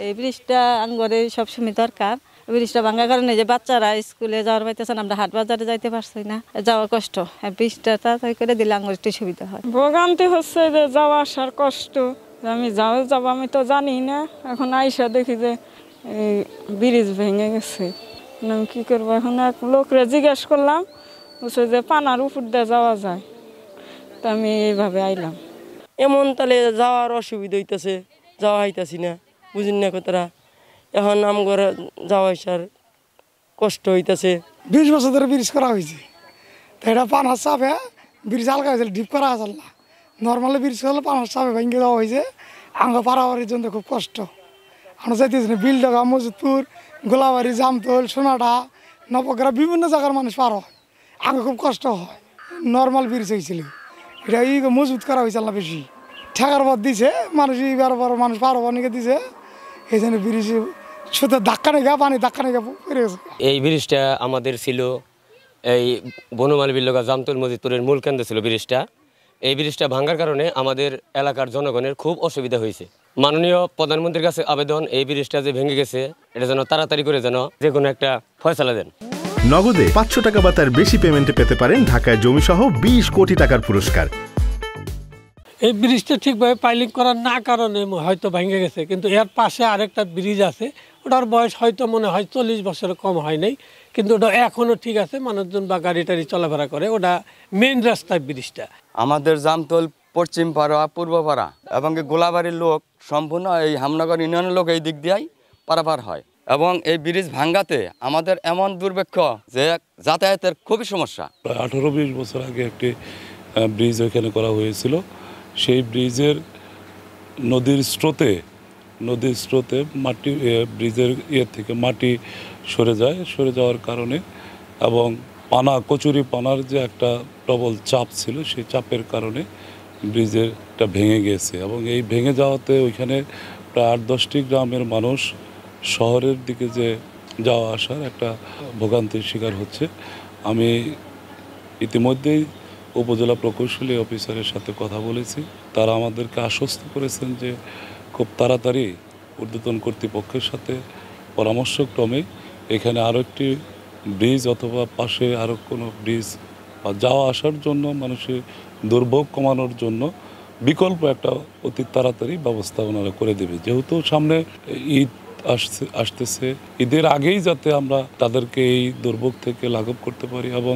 এই ব্রিজটা আঙ্গরে সবসময় দরকার। ব্রিজটা ভাঙার কারণে যে বাচ্চারা স্কুলে যাওয়ার পাইতেছে না, আমরা হাট বাজারে যাইতে পারছি না, যাওয়া কষ্ট। ব্রিজটা তাড়াতাড়ি করে দিলে আঙ্গর একটু সুবিধা হয়। ভোগান্তি হচ্ছে যে যাওয়া আসার কষ্ট। আমি যাবো আমি তো জানি না, এখন আইসা দেখি যে এই ব্রিজ ভেঙে গেছে। আমি কী করবো, এখন এক লোকরে জিজ্ঞেস করলাম, বলছে যে পানার উপর দিয়ে যাওয়া যায়। তা আমি এইভাবে আইলাম। এমন তাহলে যাওয়ার অসুবিধা হইতেছে, যাওয়া হইতাছি না, বুঝিন না কথাটা। এখন আমগর যাওয়া আসার কষ্ট হইতেছে। 20 বছর ধরে ব্রিজ করা হয়েছে, তো এটা পানার চাপে ব্রিজ হালকা হয়েছিল, ডিপ করা আসল না। নর্মালি ব্রিজ করলে পানার চাপে ভেঙে দেওয়া হয়েছে। আঙ্গ পারাবাড়ির জন্য খুব কষ্ট। আমরা চাইতেছি না বিলডগা, মজুদপুর, গোলাবাড়ি, জামতল, সোনাডা, নবগ্রাম বিভিন্ন জায়গার মানুষ পার হয়, আঙ্গ খুব কষ্ট হয়। নর্মাল ব্রিজ হয়েছিল, এটা মজবুত করা হয়েছিল না বেশি। ঠেকার পর দিছে মানুষ, বারবার মানুষ পার হবার নিকে দিছে, এই জন্য ব্রিজ সুতো ধাক্কা নেগা, পানি ধাক্কা নেগা পড়ে গেছে। এই ব্রিজটা আমাদের ছিল এই বনমালী বিল্লগা জামতল মজিদপুরের মূল কেন্দ্র ছিল ব্রিজটা। এই ব্রিজটা ভাঙার কারণে আমাদের এলাকার জনগণের খুব অসুবিধা হয়েছে। মাননীয় প্রধানমন্ত্রীর কাছে আবেদন, এই ব্রিজটা যে ভেঙে গেছে এটা যেন তাড়াতাড়ি করে যেন যে কোনো একটা ফয়সালা দেন। নগদে 500 টাকা বা তার বেশি পেমেন্টে পেতে পারেন ঢাকায় জমিসহ 20 কোটি টাকার পুরস্কার। এই ব্রিজটা ঠিকভাবে পাইলিং করার না কারণে হয়তো ভেঙে গেছে, কিন্তু এর পাশে আরেকটা ব্রিজ আছে, ওটার বয়স হয়তো মনে হয় 40 বছরের কম হয় নাই, কিন্তু ওটা এখনও ঠিক আছে, মানুষজন বা গাড়ি টাড়ি চলাফেরা করে। ওটা মেইন রাস্তায় ব্রিজটা। আমাদের জামতল পশ্চিম পাড়া, পূর্ব পাড়া এবং গোলাবাড়ির লোক সম্পূর্ণ এই হামনগর ইউনিয়নের লোক এই দিক দিয়েই পারাপার হয়, এবং এই ব্রিজ ভাঙ্গাতে আমাদের এমন দুর্ভিক্ষ যে যাতায়াতের খুবই সমস্যা। প্রায় 18-20 বছর আগে একটি ব্রিজ ওইখানে করা হয়েছিল। সেই ব্রিজের নদীর স্রোতে মাটি, ব্রিজের থেকে মাটি সরে যাওয়ার কারণে এবং কচুরি পানার যে একটা প্রবল চাপ ছিল, সেই চাপের কারণে ব্রিজেরটা ভেঙে গেছে। এবং এই ভেঙে যাওয়াতে ওইখানে প্রায় 8-10টি গ্রামের মানুষ শহরের দিকে যে যাওয়া আসার একটা ভোগান্তির শিকার হচ্ছে। আমি ইতিমধ্যেই উপজেলা প্রকৌশলী অফিসারের সাথে কথা বলেছি, তারা আমাদেরকে আশ্বস্ত করেছেন যে খুব তাড়াতাড়ি ঊর্ধ্বতন কর্তৃপক্ষের সাথে পরামর্শক্রমে এখানে আরও একটি ব্রিজ অথবা পাশে আরও কোনো ব্রিজ বা যাওয়া আসার জন্য মানুষের দুর্ভোগ কমানোর জন্য বিকল্প একটা অতি তাড়াতাড়ি ব্যবস্থা ওনারা করে দেবে। যেহেতু সামনে ঈদ আসতেছে, ঈদের আগেই যাতে আমরা তাদেরকে এই দুর্ভোগ থেকে লাঘব করতে পারি এবং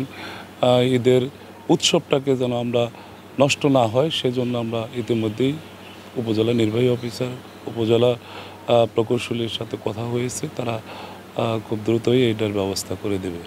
ঈদের উৎসবটাকে যেন আমরা নষ্ট না হয়, সেজন্য আমরা ইতিমধ্যেই উপজেলা নির্বাহী অফিসার, উপজেলা প্রকৌশলীর সাথে কথা হয়েছে, তারা খুব দ্রুতই এইটার ব্যবস্থা করে দেবে।